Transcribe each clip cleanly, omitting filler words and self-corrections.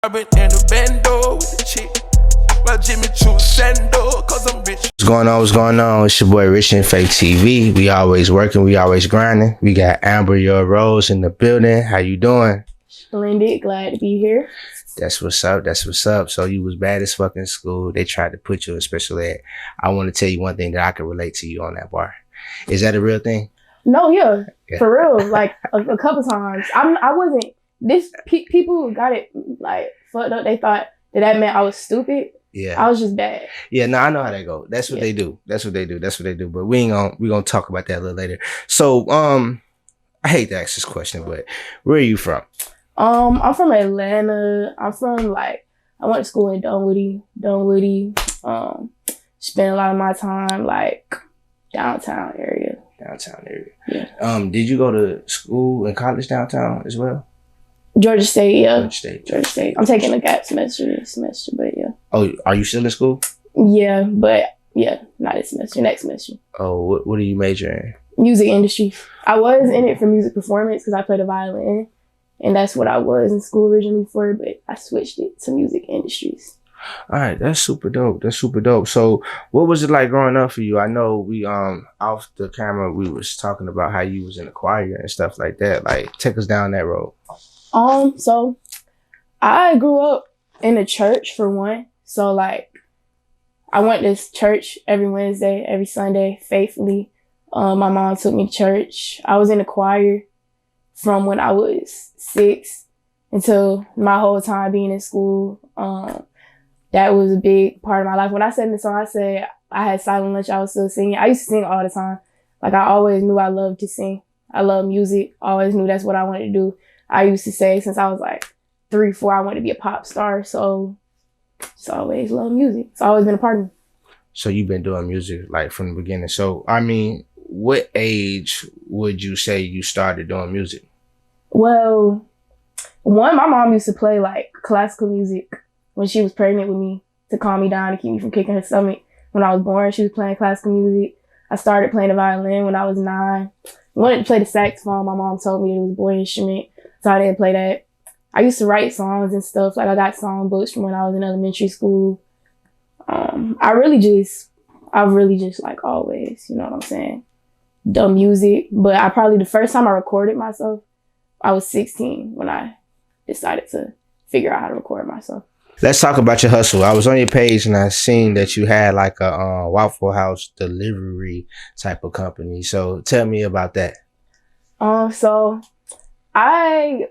I've been in the bando with the chick. Well, Jimmy Choo Sando, cause I'm rich. What's going on? What's going on? It's your boy Rich and Fake TV. We always working. We always grinding. We got AmberYourRose in the building. How you doing? Splendid. Glad to be here. That's what's up. That's what's up. So you was bad as fuck in school. They tried to put you in special ed. I want to tell you one thing that I can relate to you on that bar. Is that a real thing? No, yeah. For real. Like a couple times. I wasn't. People got it like fucked up. They thought that meant I was stupid. Yeah. I was just bad. Yeah, no, I know how that go. That's what they do. That's what they do. That's what they do. But we gonna talk about that a little later. So I hate to ask this question, but where are you from? I'm from Atlanta. I'm from I went to school in Dunwoody. Spent a lot of my time downtown area. Yeah. Did you go to school and college downtown as well? Georgia State, yeah. Georgia State. I'm taking a gap semester this semester, but yeah. Oh, are you still in school? Yeah, but yeah, not this semester, next semester. Oh, what are you majoring in? Music industry. I was in it for music performance because I played the violin, and that's what I was in school originally for, but I switched it to music industries. All right, that's super dope. So what was it like growing up for you? I know we off the camera we was talking about how you was in the choir and stuff like that. Like, take us down that road. So I grew up in a church for one. So I went to church every Wednesday, every Sunday, faithfully. My mom took me to church. I was in the choir from when I was 6 until my whole time being in school. That was a big part of my life. When I sang the song, I said I had silent lunch. I was still singing. I used to sing all the time. I always knew I loved to sing. I love music. Always knew that's what I wanted to do. I used to say since I was 3, 4, I wanted to be a pop star. So just always love music. It's always been a part of me. So you've been doing music from the beginning. So, I mean, what age would you say you started doing music? Well, one, my mom used to play classical music when she was pregnant with me to calm me down, to keep me from kicking her stomach. When I was born, she was playing classical music. I started playing the violin when I was 9. I wanted to play the saxophone. My mom told me it was a boy instrument, so I didn't play that. I used to write songs and stuff. I got song books from when I was in elementary school. I really just always, you know what I'm saying, done music. But the first time I recorded myself, I was 16 when I decided to figure out how to record myself. Let's talk about your hustle. I was on your page and I seen that you had a Waffle House delivery type of company. So tell me about that. So I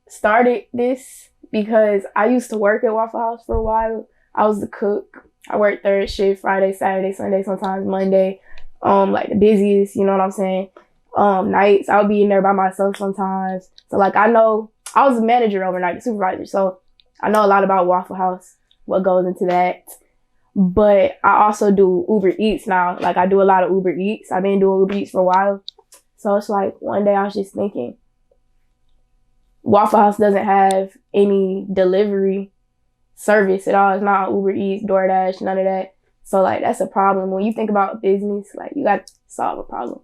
started this because I used to work at Waffle House for a while. I was the cook. I worked third shift, Friday, Saturday, Sunday, sometimes Monday. The busiest, you know what I'm saying? Nights, I would be in there by myself sometimes. So I know I was a manager overnight, the supervisor. So I know a lot about Waffle House, what goes into that. But I also do Uber Eats now. I do a lot of Uber Eats. I've been doing Uber Eats for a while. So it's one day I was just thinking, Waffle House doesn't have any delivery service at all. It's not Uber Eats, DoorDash, none of that. So that's a problem. When you think about business, you got to solve a problem.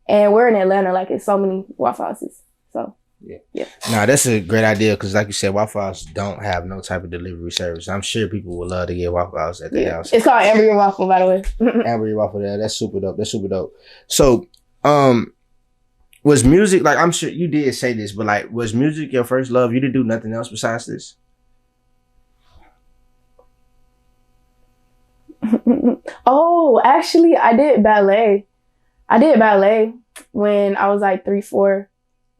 And we're in Atlanta, it's so many Waffle Houses. So yeah. Nah, that's a great idea because like you said, Waffle House don't have no type of delivery service. I'm sure people would love to get Waffle House at their house. It's called AmberYourRose, by the way. AmberYourRose, yeah, that's super dope. So, was music, I'm sure you did say this, but was music your first love? You didn't do nothing else besides this? Oh, actually, I did ballet. When I was 3, 4.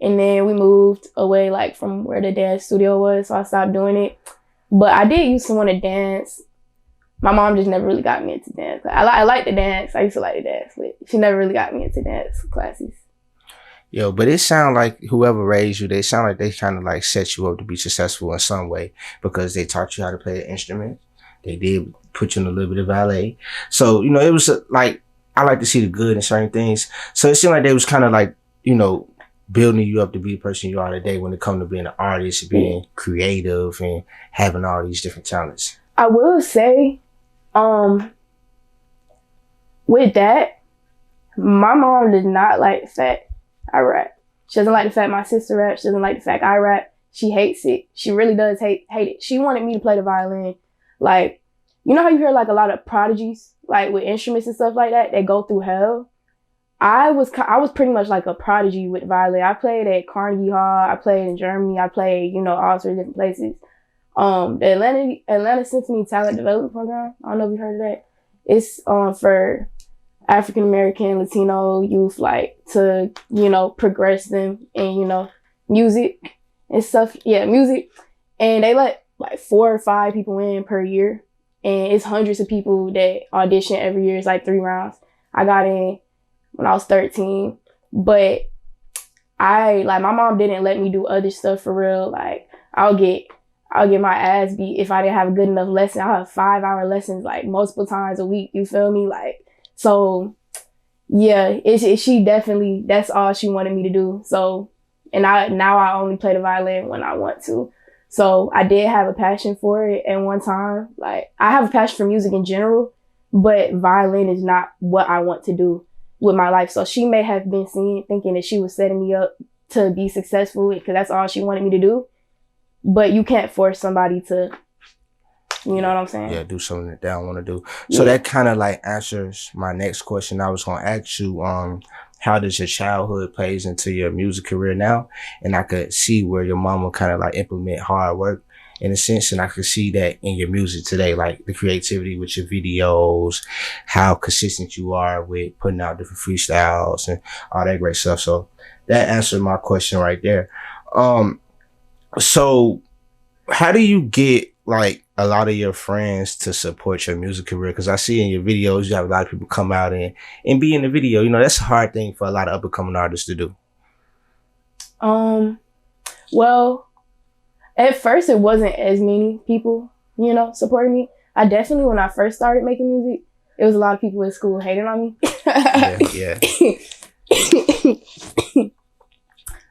And then we moved away from where the dance studio was, so I stopped doing it. But I did used to want to dance. My mom just never really got me into dance. I like to dance. I used to like to dance, but she never really got me into dance classes. Yo, but it sound like whoever raised you, they sound like they trying to set you up to be successful in some way because they taught you how to play an instrument. They did put you in a little bit of ballet. So, it was I like to see the good in certain things. So it seemed like they was kind of building you up to be the person you are today when it comes to being an artist, being creative and having all these different talents. I will say, with that, my mom did not like the fact I rap. She doesn't like the fact my sister raps. She doesn't like the fact I rap. she hates it. She really does hate it. She wanted me to play the violin. Like, you know how you hear like a lot of prodigies, like with instruments and stuff like that, they go through hell? I was pretty much like a prodigy with violin. I played at Carnegie Hall. I played in Germany. I played, all sorts of different places. The Atlanta Symphony Talent Development Program. I don't know if you heard of that. It's for African American, Latino youth, like to progress them in music and stuff. Yeah, music, and they let like 4 or 5 people in per year, and it's hundreds of people that audition every year. It's like 3 rounds. I got in when I was 13, but my mom didn't let me do other stuff for real. Like I'll get my ass beat if I didn't have a good enough lesson. I'll have 5-hour lessons like multiple times a week. You feel me? Like, so yeah, she definitely, that's all she wanted me to do. So, and now I only play the violin when I want to. So I did have a passion for it at one time. Like I have a passion for music in general, but violin is not what I want to do with my life. So she may have been thinking that she was setting me up to be successful because that's all she wanted me to do. But you can't force somebody to, you know what I'm saying? Yeah, do something that they don't want to do. So that kind of like answers my next question. I was going to ask you, how does your childhood plays into your music career now? And I could see where your mama kind of like implement hard work in a sense. And I could see that in your music today, like the creativity with your videos, how consistent you are with putting out different freestyles and all that great stuff. So that answered my question right there. So how do you get like a lot of your friends to support your music career? Because I see in your videos, you have a lot of people come out and be in the video. That's a hard thing for a lot of up and coming artists to do. Well, at first it wasn't as many people, supporting me. I definitely, when I first started making music, it was a lot of people at school hating on me. Yeah.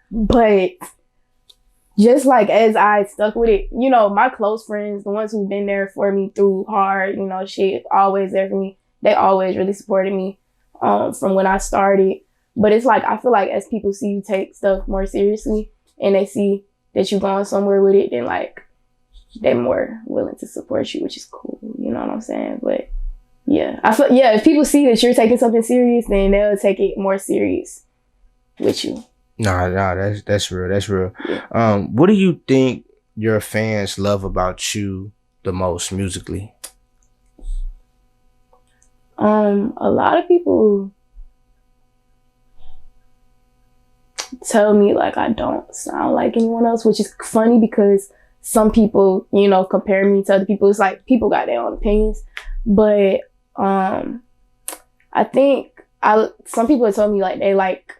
But just like as I stuck with it, my close friends, the ones who've been there for me through hard, shit, always there for me. They always really supported me from when I started. But it's like, I feel like as people see you take stuff more seriously and they see that you're going somewhere with it, then like they're more willing to support you, which is cool. You know what I'm saying? But yeah, I feel, if people see that you're taking something serious, then they'll take it more serious with you. Nah, that's real. That's real. Yeah. What do you think your fans love about you the most musically? A lot of people tell me like I don't sound like anyone else, which is funny because some people, compare me to other people. It's like people got their own opinions, but I think some people have told me like they like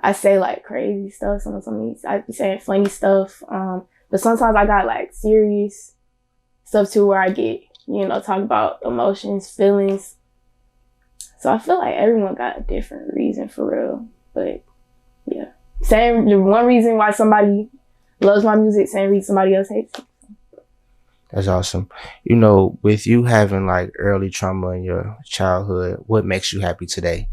I say like crazy stuff. Sometimes I be saying funny stuff. But sometimes I got like serious stuff too, where I get, talk about emotions, feelings. So I feel like everyone got a different reason for real. But yeah, the one reason why somebody loves my music, same reason somebody else hates it. That's awesome. With you having like early trauma in your childhood, what makes you happy today?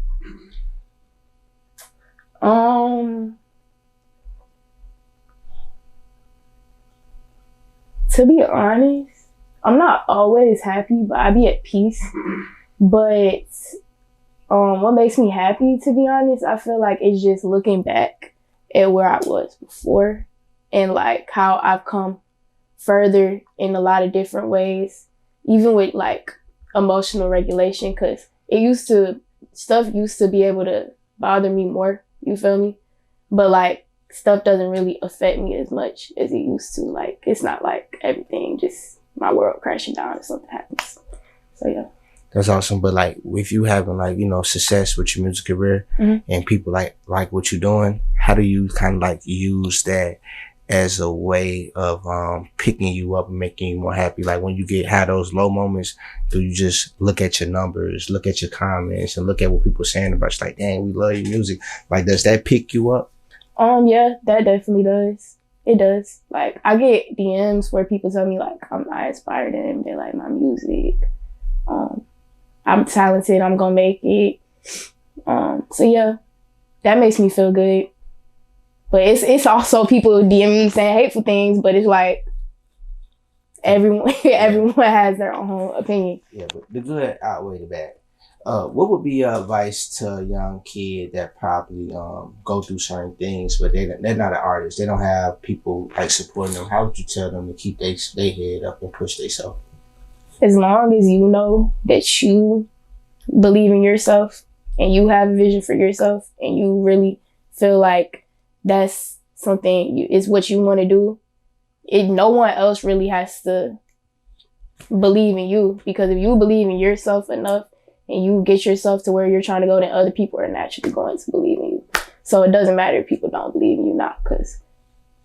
To be honest, I'm not always happy, but I be at peace. But what makes me happy, to be honest, I feel like it's just looking back at where I was before and like how I've come further in a lot of different ways, even with like emotional regulation, because stuff used to be able to bother me more, you feel me? But like stuff doesn't really affect me as much as it used to. Like it's not like everything just my world crashing down if something happens. So yeah. That's awesome. But like with you having like, success with your music career and people like what you're doing, how do you kind of like use that as a way of picking you up and making you more happy? Like when you have those low moments, do you just look at your numbers, look at your comments, and look at what people are saying about you? Like, dang, we love your music. Like, does that pick you up? Yeah, that definitely does. It does. Like, I get DMs where people tell me like I inspire them. They like my music. I'm talented. I'm gonna make it. So yeah, that makes me feel good. But it's also people DM me saying hateful things, but it's like everyone has their own opinion. Yeah, but the good outweigh the bad. What would be your advice to a young kid that probably go through certain things, but they're not an artist? They don't have people like supporting them. How would you tell them to keep their head up and push themselves? As long as you know that you believe in yourself and you have a vision for yourself and you really feel like that's something is what you want to do, no one else really has to believe in you, because if you believe in yourself enough and you get yourself to where you're trying to go, then other people are naturally going to believe in you. So it doesn't matter if people don't believe in you not, because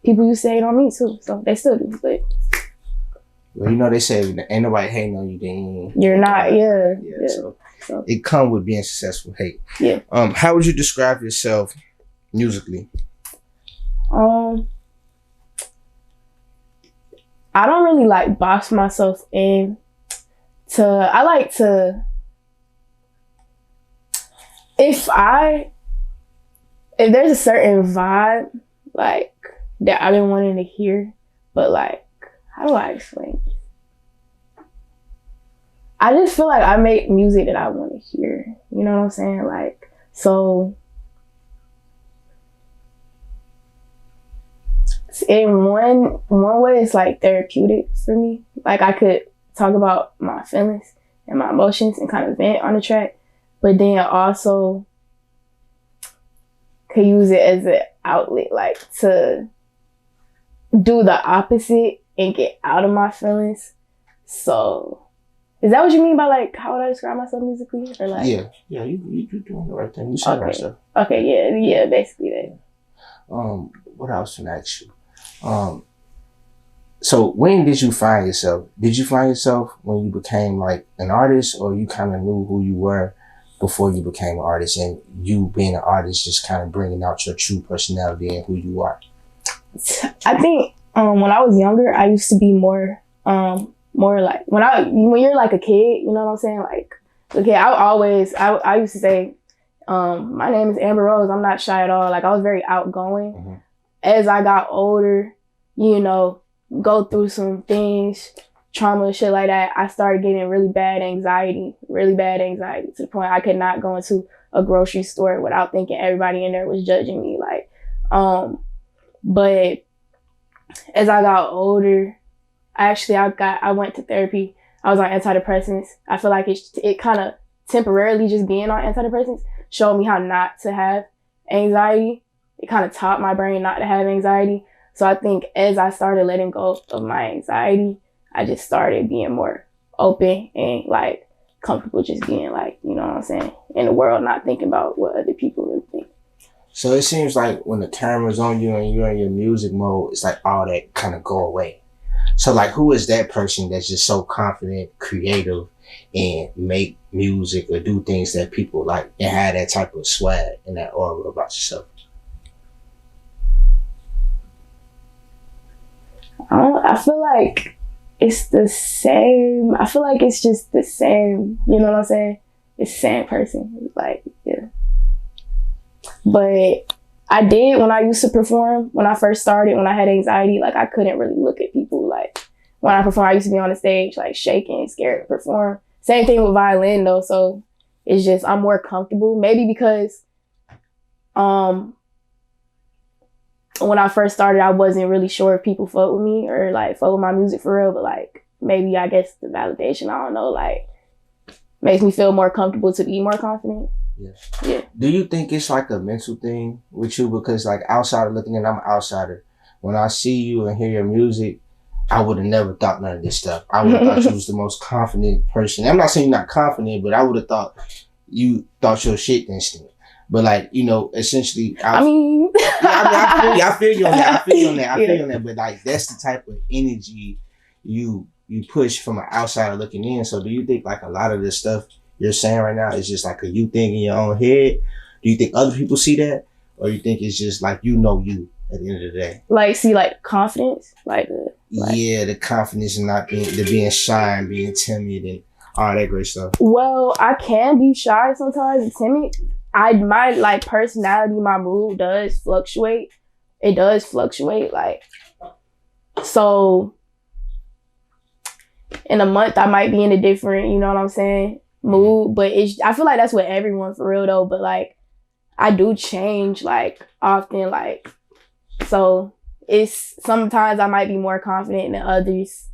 people used to hate on me too, so they still do. But well, you know, they say ain't nobody hating on you, then you're not. Yeah. So it come with being successful. Hate. Yeah. How would you describe yourself musically? I don't really like box myself in. I like to. If there's a certain vibe like that I've been wanting to hear, but like, how do I explain it? I just feel like I make music that I want to hear. You know what I'm saying? Like, so in one way, it's like therapeutic for me. Like, I could talk about my feelings and my emotions and kind of vent on the track, but then also could use it as an outlet, like to do the opposite and get out of my feelings. So, is that what you mean by like, how would I describe myself musically? Or like, yeah, you doing the right thing. You said the right stuff. Okay, yeah, basically that. What else can I ask you? So when did you find yourself? Did you find yourself when you became like an artist, or you kind of knew who you were before you became an artist, and you being an artist just kind of bringing out your true personality and who you are? I think when I was younger, I used to be more like when you're like a kid, you know what I'm saying? Like, okay, I used to say, my name is AmberYourRose. I'm not shy at all. Like, I was very outgoing. Mm-hmm. As I got older, you know, go through some things, trauma, shit like that, I started getting really bad anxiety to the point I could not go into a grocery store without thinking everybody in there was judging me. Like, but as I got older, I went to therapy. I was on antidepressants. I feel like it kind of temporarily just being on antidepressants showed me how not to have anxiety. It kind of taught my brain not to have anxiety. So I think as I started letting go of my anxiety, I just started being more open and like comfortable just being like, you know what I'm saying, in the world, not thinking about what other people really think. So it seems like when the camera's on you and you're in your music mode, it's like all that kind of go away. So like, who is that person that's just so confident, creative, and make music or do things that people like and have that type of swag and that aura about yourself? I feel like it's the same. I feel like it's just the same. You know what I'm saying? It's the same person. Like, yeah. But I did, when I used to perform, when I first started, when I had anxiety, like I couldn't really look at people. Like when I perform, I used to be on the stage, like shaking, scared to perform. Same thing with violin though. So it's just, I'm more comfortable. Maybe because when I first started, I wasn't really sure if people fuck with me or like fuck with my music for real. But like, maybe I guess the validation, I don't know, like makes me feel more comfortable to be more confident. Yeah. Do you think it's like a mental thing with you? Because like outsider looking in, I'm an outsider. When I see you and hear your music, I would have never thought none of this stuff. I would have thought you was the most confident person. I'm not saying you're not confident, but I would have thought you thought your shit instantly. But like, you know, essentially, I feel you on that. But like, that's the type of energy you push from an outsider looking in. So do you think like a lot of this stuff you're saying right now is just like a you thing in your own head? Do you think other people see that? Or you think it's just like, you know, you at the end of the day? Like, see, like confidence? Yeah, the confidence and not being shy and being timid and all that great stuff. Well, I can be shy sometimes and timid. My like personality, my mood does fluctuate. it does fluctuate. Like, so in a month I might be in a different, you know what I'm saying, mood. But I feel like that's with everyone for real though. But like I do change like often, like, so it's sometimes I might be more confident than others.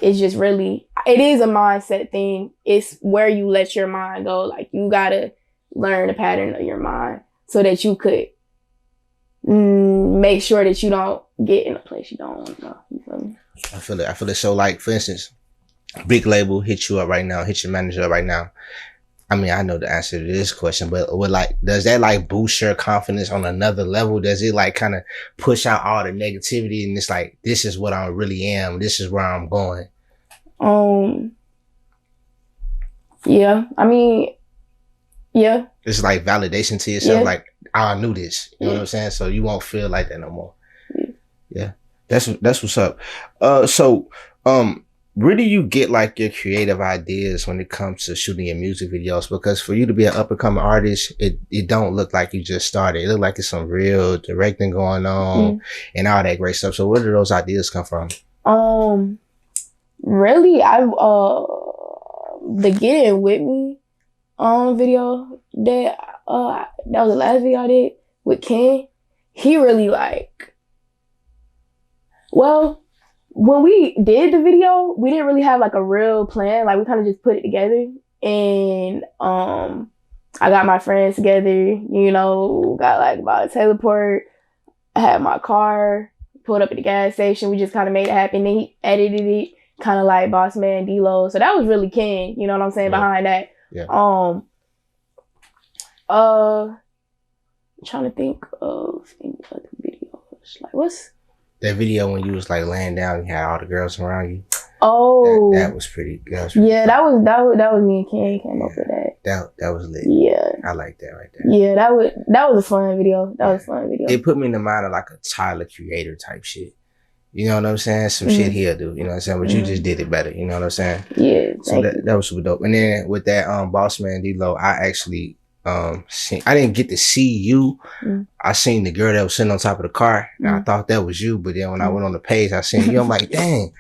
It's just really, it is a mindset thing. It's where you let your mind go. Like you gotta learn the pattern of your mind so that you could make sure that you don't get in a place you don't want to go. You feel me? I feel it. So like, for instance, big label hit you up right now, hit your manager up right now. I mean, I know the answer to this question, but does that like boost your confidence on another level? Does it like kind of push out all the negativity and it's like, this is what I really am. This is where I'm going. Yeah. I mean, yeah. It's like validation to yourself. Yeah. Like, I knew this. You know what I'm saying? So you won't feel like that no more. Yeah. That's what's up. Where do you get like your creative ideas when it comes to shooting your music videos? Because for you to be an up and coming artist, it don't look like you just started. It look like it's some real directing going on and all that great stuff. So where do those ideas come from? Really, the Getting With Me video that was the last video I did with Ken. He really like, well, when we did the video, we didn't really have like a real plan. Like we kind of just put it together, and I got my friends together, you know, got like about a teleport. I had my car, pulled up at the gas station. We just kind of made it happen. Then he edited it, kind of like Boss Man D-Lo. So that was really Ken, you know what I'm saying, behind that. Yeah. I'm trying to think of any other videos. Like what's that video when you was like laying down and you had all the girls around you? Oh, that was pretty. That was me and Ken came up with that. That was lit. Yeah, I like that right there. Yeah, that was a fun video. That was a fun video. It put me in the mind of like a Tyler Creator type shit. You know what I'm saying? Some shit he'll do. You know what I'm saying? But you just did it better. You know what I'm saying? Yeah. So that was super dope. And then with that Boss Man D-Lo, I actually I didn't get to see you. I seen the girl that was sitting on top of the car, and I thought that was you. But then when I went on the page, I seen you. I'm like, dang,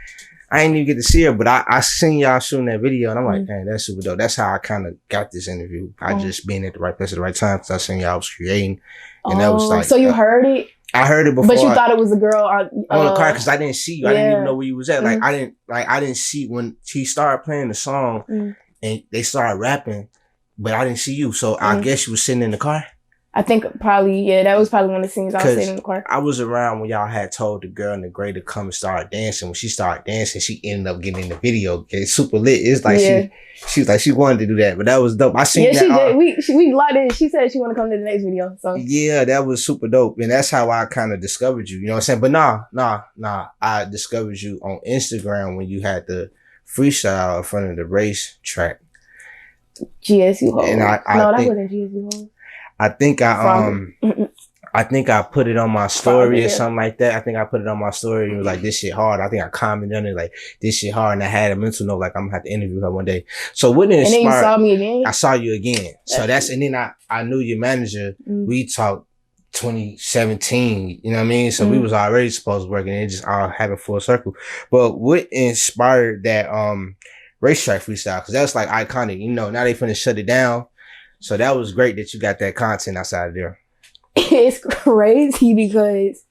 I didn't even get to see her. But I seen y'all shooting that video, and I'm like, dang, that's super dope. That's how I kind of got this interview. I just being at the right place at the right time because I seen y'all was creating, and that was like. So you heard it? I heard it before, but you thought it was a girl on the car because I didn't see you. I didn't even know where you was at. Like I didn't see when he started playing the song and they started rapping. But I didn't see you, so I guess you was sitting in the car? I think probably, that was probably one of the scenes I was sitting in the car. I was around when y'all had told the girl in the gray to come and start dancing. When she started dancing, she ended up getting in the video. It's super lit. It's like she was like, she wanted to do that, but that was dope. I seen that. Yeah, she did. We locked in. She said she wanted to come to the next video, so. Yeah, that was super dope, and that's how I kind of discovered you, you know what I'm saying? But nah. I discovered you on Instagram when you had the freestyle in front of the race track. GSU Hoes. And that wasn't GSU Hoes. I think I put it on my story or something like that. I think I put it on my story and it was like, this shit hard. I think I commented on it like, this shit hard. And I had a mental note like, I'm gonna have to interview her one day. So what inspired? And then you saw me again? I saw you again. And then I knew your manager. We talked 2017, you know what I mean? So we was already supposed to work and it just all happened full circle. But what inspired that racetrack freestyle? Because that was like iconic, you know. Now they finna shut it down. So that was great that you got that content outside of there. It's crazy because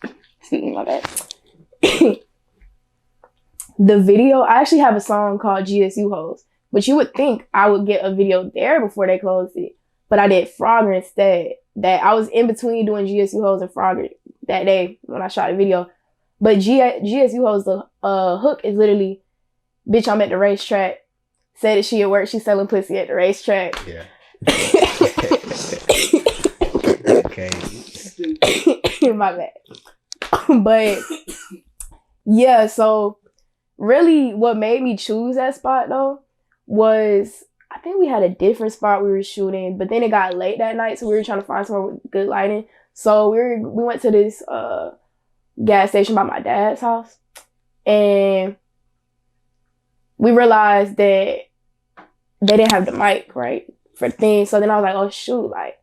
excuse me, my bad. The video, I actually have a song called GSU Hoes, but you would think I would get a video there before they closed it. But I did Frogger instead. That I was in between doing GSU Hoes and Frogger that day when I shot a video. But GSU Hoes, the hook is literally, bitch, I'm at the racetrack. Said that she at work, she's selling pussy at the racetrack. Yeah. Okay. My bad. But yeah, so really what made me choose that spot though was, I think we had a different spot we were shooting, but then it got late that night, so we were trying to find somewhere with good lighting. So we went to this gas station by my dad's house, and we realized that they didn't have the mic right for things. So then I was like, oh shoot, like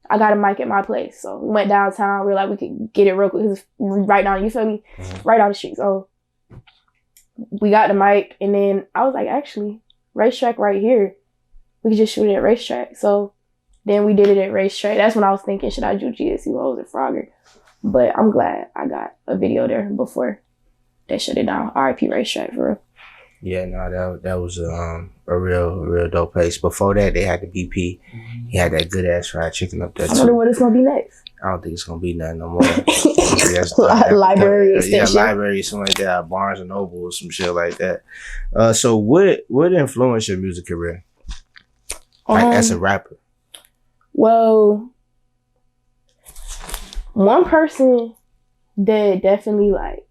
I got a mic at my place. So we went downtown. We were like, we could get it real quick. It was right down, you feel me? Right down the street. So we got the mic, and then I was like, actually, racetrack right here. We could just shoot it at racetrack. So then we did it at racetrack. That's when I was thinking, should I do GSU or Frogger? But I'm glad I got a video there before they shut it down. RIP racetrack, for real. Yeah, no, that was a real dope place. Before that, they had the BP. He had that good ass fried chicken up there too. I wonder what it's gonna be next. I don't think it's gonna be nothing no more. Library extension. Yeah, library, something like that. Barnes and Noble or some shit like that. So what influenced your music career? Like as a rapper? Well, one person that definitely like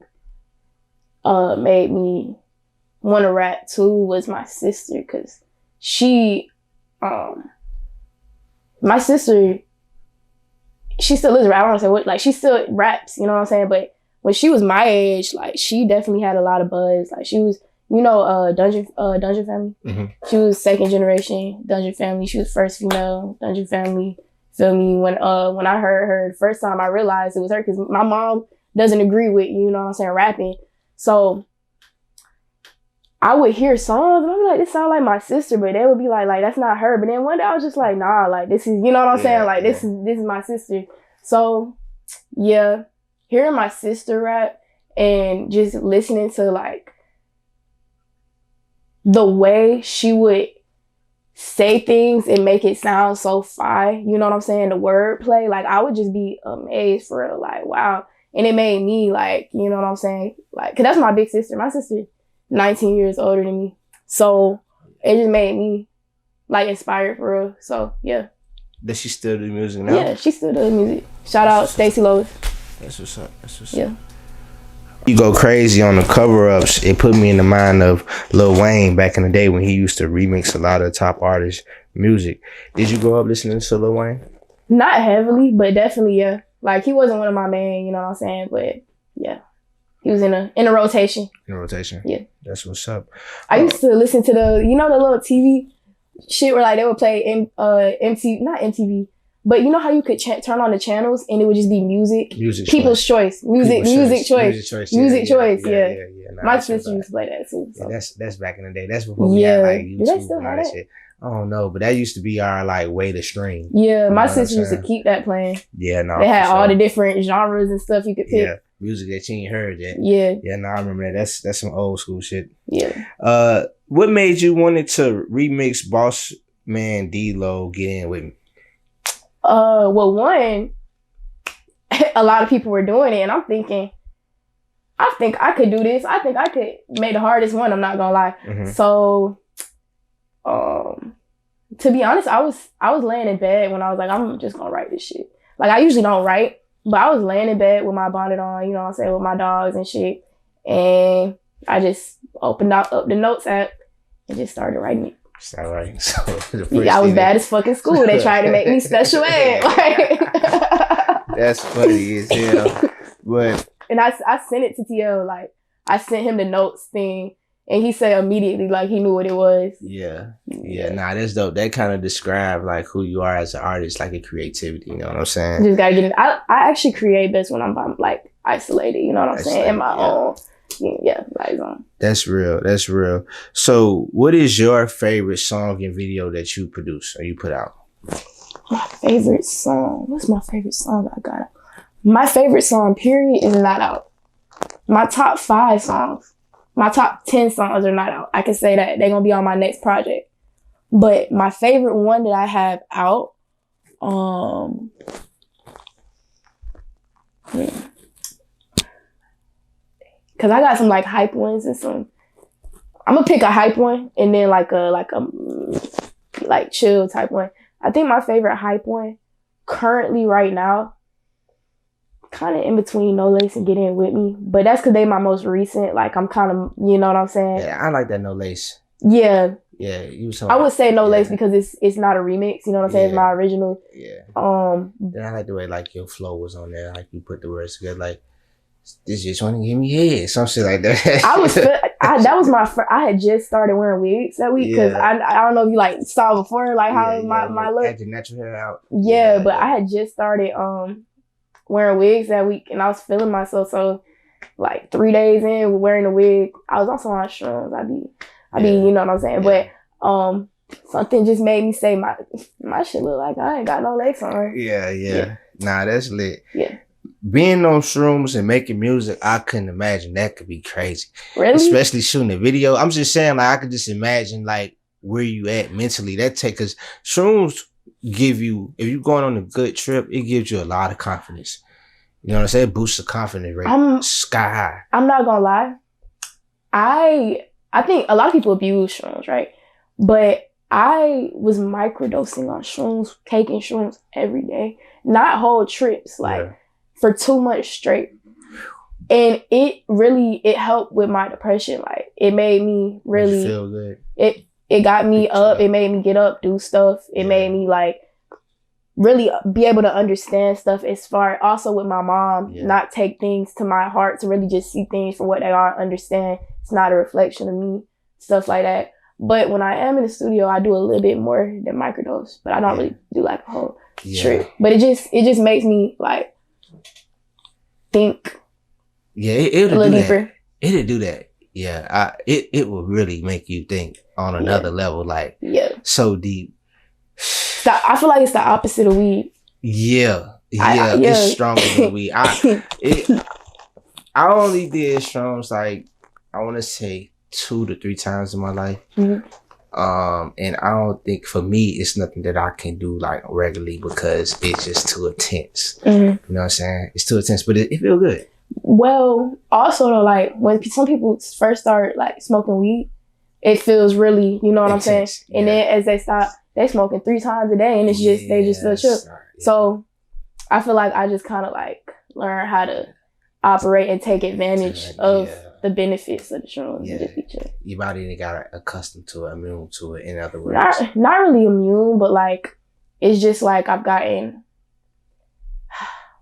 made me want to rap too was my sister, because she my sister, she still is a rapper. I don't say what, like she still raps, you know what I'm saying? But when she was my age, like she definitely had a lot of buzz. Like she was, you know, Dungeon Family. Mm-hmm. She was second generation Dungeon Family. She was first female Dungeon Family. Feel me? When I heard her the first time, I realized it was her, because my mom doesn't agree with, you know what I'm saying, rapping. So I would hear songs and I'd be like, this sound like my sister, but they would be like that's not her. But then one day I was just like, nah, like this is, you know what I'm saying? Like this is my sister. So yeah, hearing my sister rap and just listening to like the way she would say things and make it sound so fire, you know what I'm saying? The wordplay, like I would just be amazed for real, like wow. And it made me like, you know what I'm saying? Like, cause that's my big sister. My sister 19 years older than me. So it just made me like inspired for real. So yeah. Does she still do music now? Yeah, she still does music. Shout out Stacey Lois. That's what's up. That's what's yeah. up. You go crazy on the cover-ups. It put me in the mind of Lil Wayne back in the day when he used to remix a lot of top artists' music. Did you grow up listening to Lil Wayne? Not heavily, but definitely, yeah. Like he wasn't one of my main, you know what I'm saying? But yeah. He was in a rotation. In a rotation? Yeah. That's what's up. I used to listen to the little TV shit where like they would play MTV, not MTV, but you know how you could turn on the channels and it would just be music? People's choice. Music choice. Yeah. Nah, my sister used to play that too. So. Yeah, that's back in the day. That's before we had like YouTube and all that shit. I don't know, but that used to be our like way to stream. Yeah, my sister used to keep that playing. Yeah, no. They had all the different genres and stuff you could pick. Yeah. Music that you ain't heard yet. Yeah. Yeah, no, I remember that. That's some old school shit. Yeah. What made you wanted to remix Boss Man D-Lo Get In With Me? Well, one, a lot of people were doing it, and I'm thinking, I think I could do this. I think I could make the hardest one, I'm not gonna lie. Mm-hmm. So, to be honest, I was laying in bed when I was like, I'm just gonna write this shit. Like, I usually don't write. But I was laying in bed with my bonnet on, you know what I'm saying, with my dogs and shit. And I just opened up the notes app and just started writing it. Start writing. So I was bad as fuck in school. They tried to make me special ed. Like. That's funny as hell. But and I sent it to TL. Like, I sent him the notes thing. And he said immediately, like, he knew what it was. Yeah. Nah, that's dope. That kind of describe like who you are as an artist, like a creativity. You know what I'm saying? Just gotta get it. I actually create best when I'm like isolated. You know what I'm saying? In my own. Yeah, like That's real. That's real. So, what is your favorite song and video that you produce or you put out? My favorite song. What's my favorite song I got? My favorite song, period, is not out. My top 5 songs. My top 10 songs are not out. I can say that. They're going to be on my next project. But my favorite one that I have out, because I got some like hype ones and some, I'm going to pick a hype one and then like a chill type one. I think my favorite hype one currently right now, kind of in between No Lace and Get In With Me, but that's because they my most recent. Like I'm kind of, you know what I'm saying? Yeah, I like that No Lace. Yeah. Yeah, I would say No Lace because it's not a remix. You know what I'm saying? It's my original. Yeah. Then I like the way like your flow was on there. Like you put the words together. Like this just want to give me head, some shit like that. That was my first. I had just started wearing wigs that week because I don't know if you like saw before like how my look. Had your natural hair out. Yeah, but I had just started wearing wigs that week, and I was feeling myself. So like 3 days in wearing the wig, I was also on shrooms. I be, you know what I'm saying. Yeah. But something just made me say my shit look like I ain't got no legs on. Yeah. Nah, that's lit. Yeah. Being on shrooms and making music, I couldn't imagine that could be crazy. Really? Especially shooting a video. I'm just saying, like, I could just imagine, like, where you at mentally. Because shrooms give you, if you're going on a good trip, it gives you a lot of confidence. You know what I'm saying? It boosts the confidence rate sky high. I'm not gonna lie. I think a lot of people abuse shrooms, right? But I was microdosing on shrooms, taking shrooms every day. Not whole trips, for 2 months straight. And it helped with my depression. Like, it made me really feel good. It got me up. It made me get up, do stuff. It made me like really be able to understand stuff, as far also with my mom, not take things to my heart, to really just see things for what they are, understand it's not a reflection of me, stuff like that. But when I am in the studio, I do a little bit more than microdose, but I don't really do like a whole trip. But it just makes me like think it'll a little do deeper. That. It'll do that. Yeah, it will really make you think on another level, like so deep. I feel like it's the opposite of weed. It's stronger than weed. I only did shrooms like, I want to say 2 to 3 times in my life. Mm-hmm. And I don't think, for me, it's nothing that I can do like regularly because it's just too intense. Mm-hmm. You know what I'm saying? It's too intense, but it feels good. Well, also though, like when some people first start like smoking weed, it feels really, you know what intense, I'm saying? And then as they stop, they smoking 3 times a day, and it's just they just feel chill. So I feel like I just kind of like learn how to operate and take advantage of the benefits of the shrooms. And just be chill. Your body got accustomed to it, immune to it. In other words, not really immune, but like it's just like I've gotten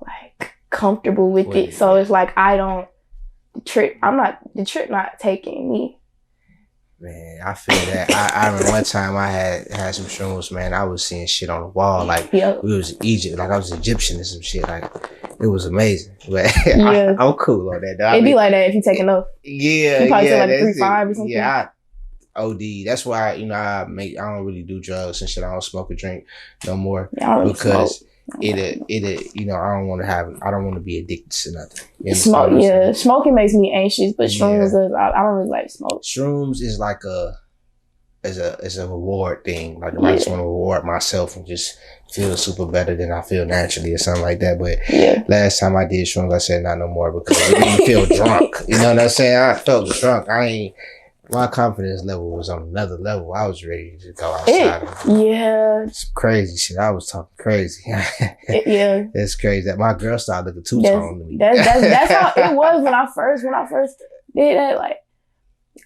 like comfortable with it. So it's like the trip not taking me. Man, I feel that. I remember one time I had some shrooms, man. I was seeing shit on the wall. Like, we was in Egypt. Like, I was Egyptian and some shit. Like, it was amazing. But I'm cool on that, though. It'd be like that if you take enough. Yeah, you probably take like 3-5 or something. Yeah, OD. That's why, I don't really do drugs and shit. I don't smoke or drink no more. Yeah, I don't really because smoke. I don't want to be addicted to nothing. Smoking makes me anxious, but shrooms I don't really like smoke. Shrooms is like a reward thing. Like, I just want to reward myself and just feel super better than I feel naturally or something like that. But last time I did shrooms, I said not no more because it made me feel drunk. You know what I'm saying? I felt drunk. My confidence level was on another level. I was ready to go outside. It's crazy shit. I was talking crazy. It's crazy that my girl started looking two-tone to me. That's how it was when I first did that. Like,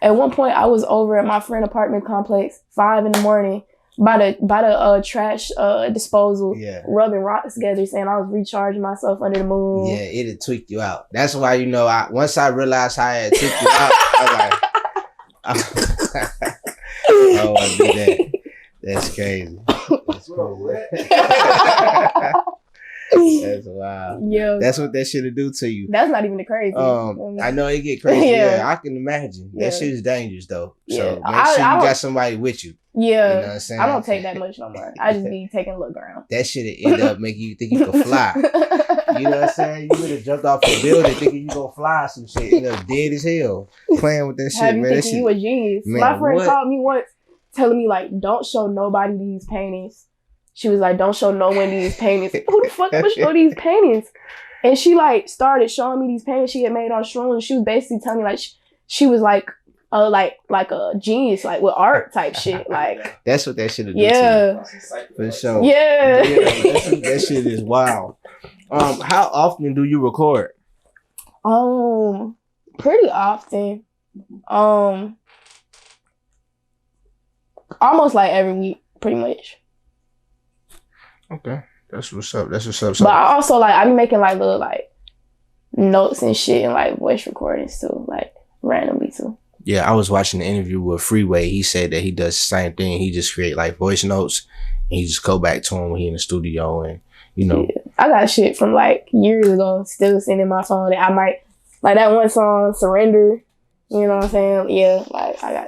at one point, I was over at my friend apartment complex, 5 a.m, by the trash disposal, rubbing rocks together, saying I was recharging myself under the moon. Yeah, it'd tweak you out. That's why, once I realized how I had tweaked you out, I was like, I want to do that. That's crazy. That's cool. That's wild. Yeah. That's what that shit'll do to you. That's not even the crazy. I know it get crazy. I can imagine. That shit is dangerous though. So make sure you got somebody with you. Yeah. You know what I'm saying? I don't take that much no more. I just be taking a look around. That shit'll end up making you think you can fly. You know what I'm saying? You would have jumped off the building thinking you gonna fly some shit. You know, dead as hell. Playing with that shit, man. Thinking you a genius. Man, my friend called me once telling me like, don't show nobody these paintings. She was like, don't show no one these paintings. Who the fuck would show these paintings? And she like started showing me these paintings she had made on shrooms. And she was basically telling me like she was like a genius, like with art type shit. Like, that's what that shit do to you. For sure. Yeah. That shit is wild. How often do you record? Pretty often. Almost like every week, pretty much. Okay, that's what's up. But I also I be making like little like notes and shit and like voice recordings too, like randomly too. Yeah, I was watching the interview with Freeway. He said that he does the same thing. He just create like voice notes and he just go back to him when he in the studio and I got shit from like years ago still sitting in my phone that I might like that one song, Surrender. You know what I'm saying? Yeah, like I got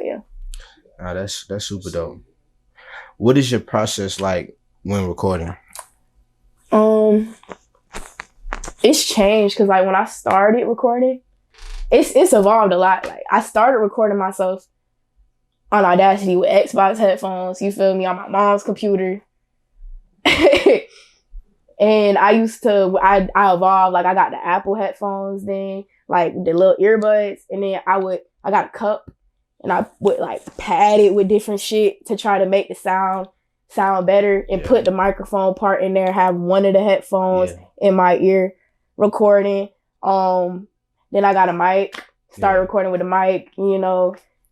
that's super dope. What is your process like when recording? It's changed because like when I started recording, it's evolved a lot. Like I started recording myself on Audacity with Xbox headphones, you feel me, on my mom's computer. And I evolved, like I got the Apple headphones then, like the little earbuds, and then I got a cup and I would like pad it with different shit to try to make the sound better and put the microphone part in there, have one of the headphones in my ear recording. Then I got a mic, started recording with a mic,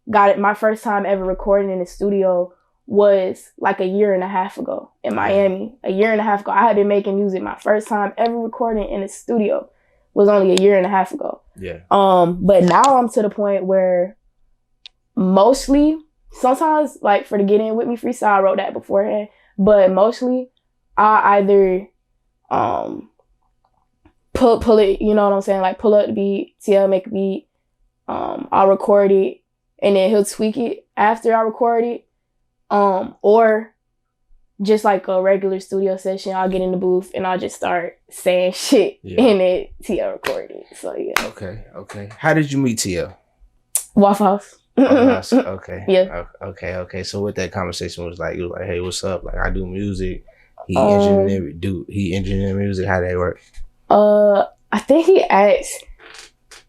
got it. My first time ever recording in the studio was like a year and a half ago in Miami. A year and a half ago. I had been making music. My first time ever recording in the studio was only a year and a half ago. Yeah. But now I'm to the point where mostly, sometimes like for the Get In With Me freestyle, I wrote that beforehand. But mostly I either pull it, you know what I'm saying? Like pull up the beat, TL make a beat, I'll record it, and then he'll tweak it after I record it. Or just like a regular studio session, I'll get in the booth and I'll just start saying shit and then TL record it. So yeah. Okay. How did you meet TL? Waffle House. Okay. Yeah. Okay. So what that conversation was like, you was like, hey, what's up? Like I do music. He engineer music. How that work? I think he asked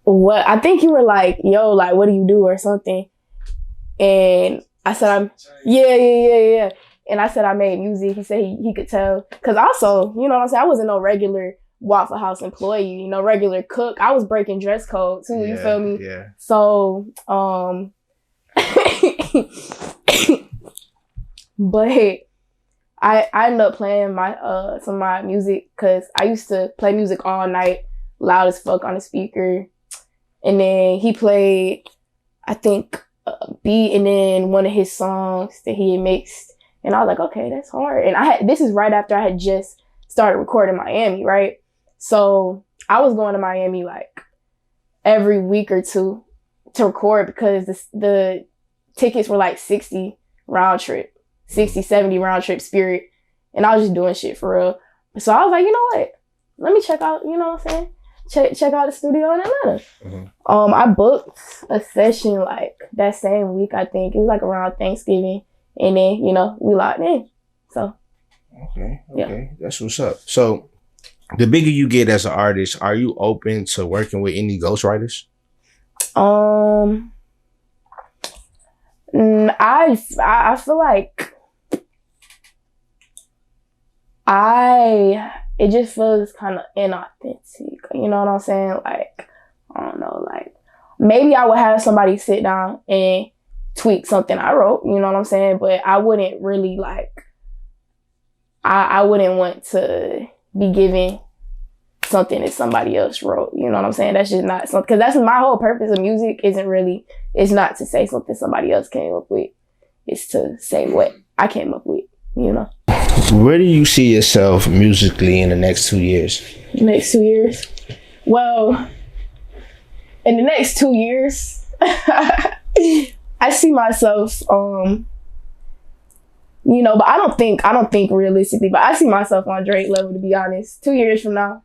I think you were like, yo, like what do you do or something? And I said, yeah. And I said I made music. He said he could tell. Because also, you know what I'm saying? I wasn't no regular Waffle House employee, regular cook. I was breaking dress code too, you feel me? Yeah. So, but I ended up playing some of my music because I used to play music all night, loud as fuck on the speaker. And then he played, I think, a beat and then one of his songs that he had mixed. And I was like, okay, that's hard. And this is right after I had just started recording Miami, right? So I was going to Miami like every week or two to record because the tickets were like 60 round trip, 60, 70 round trip Spirit. And I was just doing shit for real. So I was like, you know what? Let me check out, you know what I'm saying? Check out the studio in Atlanta. Mm-hmm. I booked a session like that same week, I think. It was like around Thanksgiving. And then, we locked in. So. Okay. Yeah. That's what's up. So the bigger you get as an artist, are you open to working with any ghostwriters? I feel like it just feels kind of inauthentic. You know what I'm saying? Like, I don't know, like maybe I would have somebody sit down and tweak something I wrote, you know what I'm saying? But I wouldn't really like, I wouldn't want to be giving something that somebody else wrote, you know what I'm saying? That's just not something, because that's my whole purpose of music it's not to say something somebody else came up with. It's to say what I came up with, Where do you see yourself musically in the next 2 years? Next 2 years? Well, in the next 2 years, I see myself, but I don't think realistically, but I see myself on Drake level, to be honest, 2 years from now.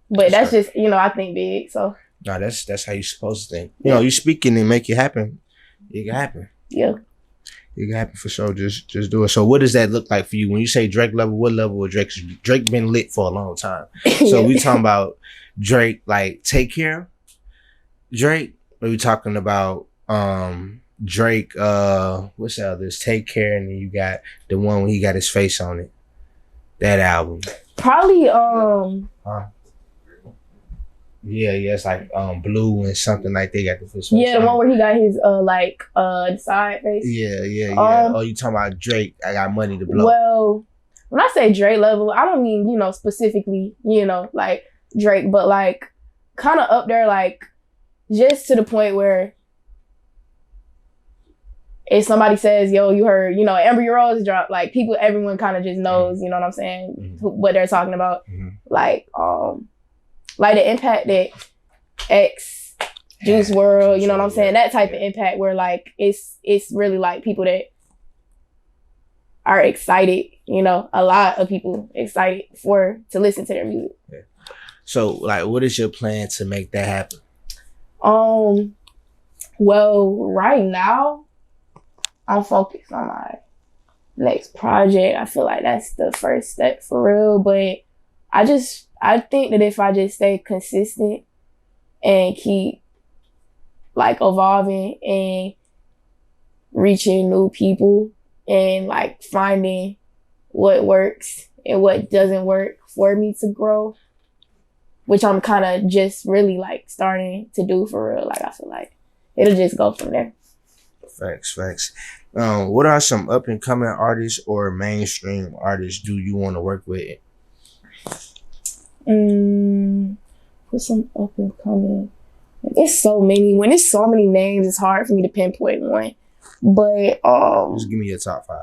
But that's just, I think big, so. No, that's how you're supposed to think. You speaking and make it happen. It can happen. Yeah. It can happen for sure. Just do it. So what does that look like for you? When you say Drake level, what level of Drake? Drake been lit for a long time. So we talking about Drake, like Take Care Drake? Or we talking about Drake, what's the others? Take Care, and then you got the one when he got his face on it. That album. Probably Yeah, it's like Blue and something like they got the face. Yeah, the one where he got his the side face. Yeah. Oh, you talking about Drake? I got money to blow. Well, when I say Drake level, I don't mean specifically like Drake, but like kind of up there, like just to the point where if somebody says, yo, you heard, you know, AmberYourRose drop, like everyone kind of just knows, you know what I'm saying, what they're talking about. Like the impact that X, Juice World, you know what I'm saying, that type of impact where like it's really like people that are excited, you know, a lot of people excited to listen to their music. Yeah. So like, what is your plan to make that happen? Well, right now, I'm focused on my next project. I feel like that's the first step for real. But I think that if I just stay consistent and keep like evolving and reaching new people and like finding what works and what doesn't work for me to grow, which I'm kind of just really like starting to do for real. Like I feel like it'll just go from there. Facts. What are some up and coming artists or mainstream artists do you want to work with? What's some up and coming? It's so many. When it's so many names, it's hard for me to pinpoint one. But just give me your top 5.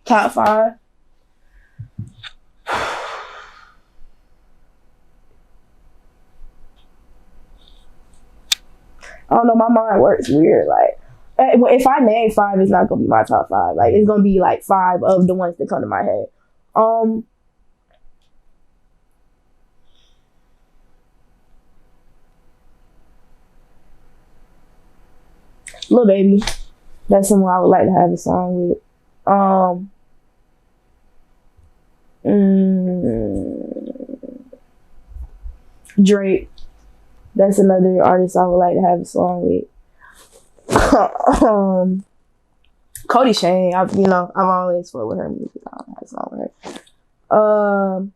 Top 5. I don't know. My mind works weird. Like, if I name 5, it's not gonna be my top 5. Like, it's gonna be like 5 of the ones that come to my head. Lil Baby, that's someone I would like to have a song with. Drake, that's another artist I would like to have a song with. Cody Shane, I've always fought with her music. I don't have a song with her.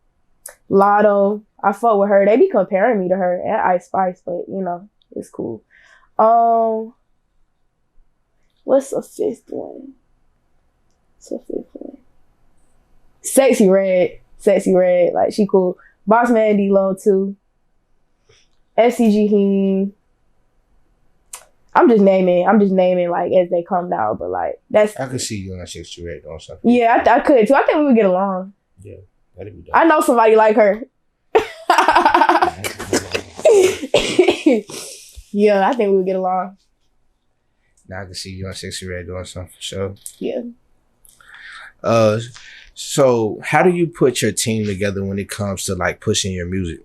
Lotto, I fought with her. They be comparing me to her and Ice Spice, but you know, it's cool. What's a 5th one? Sexy Red, like she cool. Bossman D-Lo too. SCG Heen. I'm just naming like as they come down, but like that's. I could see you on 60 Red doing something. Yeah, I could too. I think we would get along. Yeah, that'd be dope. I know somebody like her. Yeah, I think we would get along. Now I can see you on 60 Red doing something for sure. Yeah. So how do you put your team together when it comes to like pushing your music?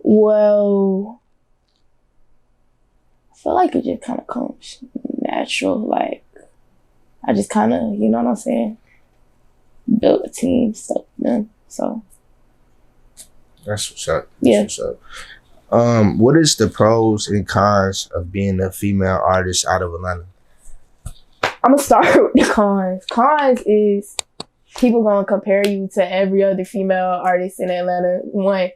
Well, I feel like it just kind of comes natural. Like, I just kind of, you know what I'm saying, built a team, stuff with them. So that's what's up. Yeah. What is the pros and cons of being a female artist out of Atlanta? I'm gonna start with the cons. Cons is people gonna compare you to every other female artist in Atlanta. One,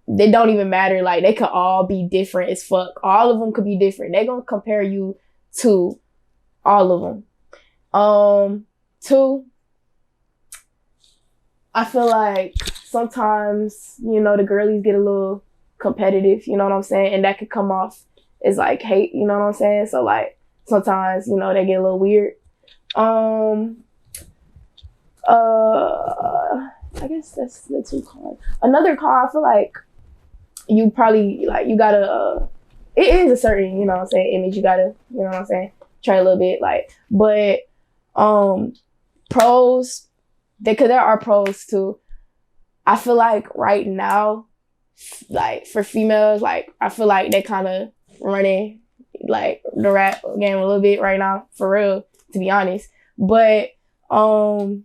they don't even matter. Like, they could all be different as fuck. All of them could be different. They gonna compare you to all of them. Two, I feel like sometimes, you know, the girlies get a little competitive, you know what I'm saying? And that could come off as like hate, you know what I'm saying? So like sometimes, you know, they get a little weird. I guess that's the 2 cons. Another con, I feel like you probably like, you gotta it is a certain, you know what I'm saying, image you gotta, you know what I'm saying, try a little bit, like, but pros, because there are pros too. I feel like right now, like for females, like I feel like they kind of running like the rap game a little bit right now, for real, to be honest. But also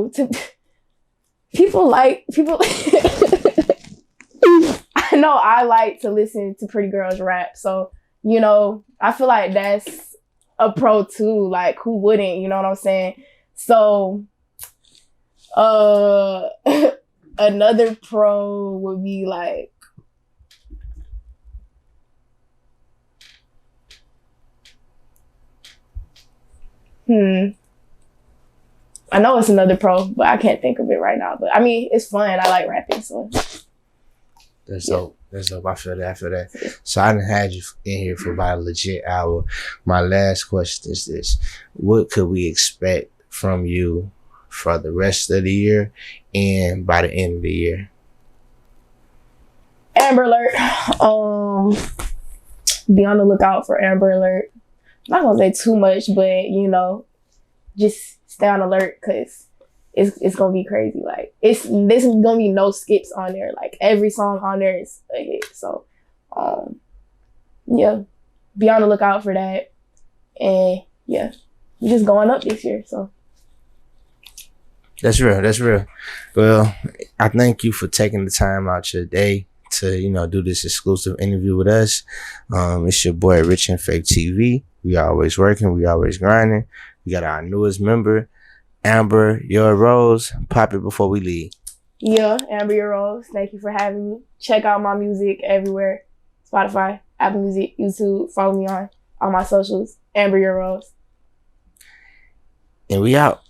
to people I know I like to listen to pretty girls rap, so you know I feel like that's a pro too. Like, who wouldn't, you know what I'm saying? So another pro would be like, I know it's another pro, but I can't think of it right now. But I mean, it's fun. I like rapping, so that's dope. That's dope. I feel that. So I done had you in here for about a legit hour. My last question is this. What could we expect from you for the rest of the year and by the end of the year? Amber Alert. Be on the lookout for Amber Alert. I'm not gonna say too much, but you know, just stay on alert because it's gonna be crazy. Like this is gonna be no skips on there. Like every song on there is a hit. So yeah, be on the lookout for that. And yeah, we're just going up this year. So That's real. Well, I thank you for taking the time out your day to, you know, do this exclusive interview with us. It's your boy Rich and Fake TV. We always working, we always grinding. We got our newest member, AmberYourRose. Pop it before we leave. yeah, AmberYourRose. Thank you for having me. Check out my music everywhere. Spotify, Apple Music, YouTube. Follow me on all my socials. AmberYourRose. And we out.